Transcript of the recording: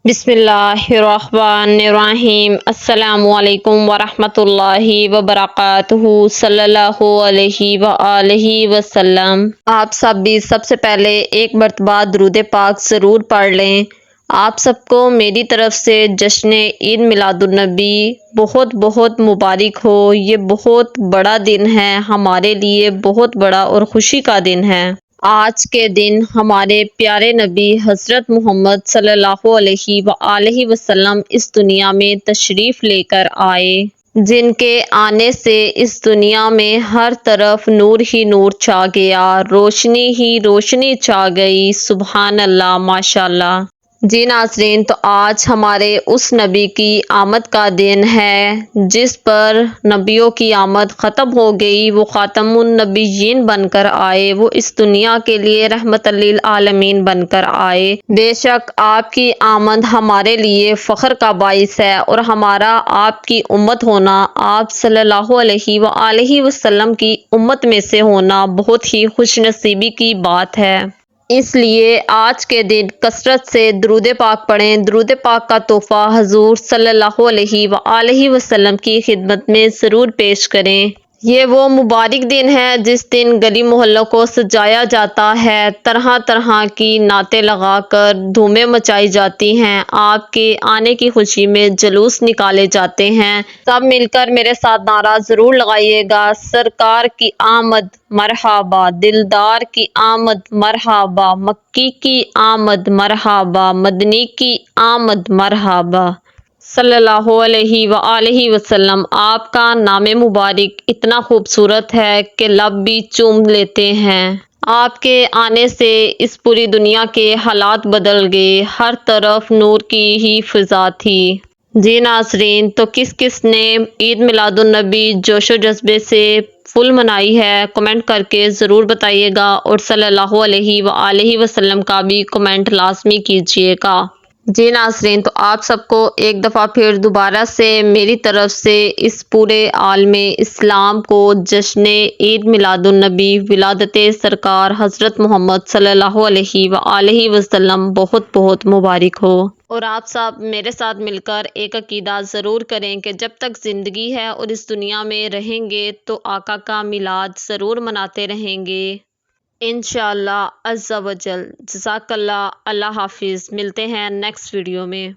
بسم اللہ الرحمن الرحیم۔ السلام علیکم ورحمۃ اللہ وبرکاتہ۔ صلی اللہ علیہ وآلہ وسلم۔ آپ سب بھی سب سے پہلے ایک مرتبہ درود پاک ضرور پڑھ لیں۔ آپ سب کو میری طرف سے جشن عید میلاد النبی بہت بہت مبارک ہو۔ یہ بہت بڑا دن ہے، ہمارے لیے بہت بڑا اور خوشی کا دن ہے۔ آج کے دن ہمارے پیارے نبی حضرت محمد صلی اللہ علیہ وآلہ وسلم اس دنیا میں تشریف لے کر آئے، جن کے آنے سے اس دنیا میں ہر طرف نور ہی نور چھا گیا، روشنی ہی روشنی چھا گئی۔ سبحان اللہ، ماشاء اللہ۔ جی ناظرین، تو آج ہمارے اس نبی کی آمد کا دن ہے جس پر نبیوں کی آمد ختم ہو گئی، وہ خاتم النبیین بن کر آئے، وہ اس دنیا کے لیے رحمت للعالمین بن کر آئے۔ بے شک آپ کی آمد ہمارے لیے فخر کا باعث ہے، اور ہمارا آپ کی امت ہونا، آپ صلی اللہ علیہ وآلہ وسلم کی امت میں سے ہونا بہت ہی خوش نصیبی کی بات ہے۔ اس لیے آج کے دن کثرت سے درود پاک پڑھیں۔ درود پاک کا تحفہ حضور صلی اللہ علیہ وآلہ وسلم کی خدمت میں ضرور پیش کریں۔ یہ وہ مبارک دن ہے جس دن گلی محلوں کو سجایا جاتا ہے، طرح طرح کی نعتیں لگا کر دھومیں مچائی جاتی ہیں، آپ کے آنے کی خوشی میں جلوس نکالے جاتے ہیں۔ سب مل کر میرے ساتھ نعرہ ضرور لگائیے گا: سرکار کی آمد مرحبا، دلدار کی آمد مرحبا، مکی کی آمد مرحبا، مدنی کی آمد مرحبا۔ صلی اللہ علیہ وآلہ وسلم۔ آپ کا نام مبارک اتنا خوبصورت ہے کہ لب بھی چوم لیتے ہیں۔ آپ کے آنے سے اس پوری دنیا کے حالات بدل گئے، ہر طرف نور کی ہی فضا تھی۔ جی ناظرین، تو کس کس نے عید میلاد النبی جوش و جذبے سے فل منائی ہے، کمنٹ کر کے ضرور بتائیے گا، اور صلی اللہ علیہ وآلہ وسلم کا بھی کمنٹ لازمی کیجیے گا۔ جی ناظرین، تو آپ سب کو ایک دفعہ پھر دوبارہ سے میری طرف سے اس پورے عالم اسلام کو جشن عید میلاد النبی ولادت سرکار حضرت محمد صلی اللہ علیہ وآلہ وسلم بہت بہت مبارک ہو۔ اور آپ سب میرے ساتھ مل کر ایک عقیدہ ضرور کریں کہ جب تک زندگی ہے اور اس دنیا میں رہیں گے تو آقا کا میلاد ضرور مناتے رہیں گے، انشاءاللہ عز و جل۔ جزاک اللہ۔ اللہ حافظ۔ ملتے ہیں نیکسٹ ویڈیو میں۔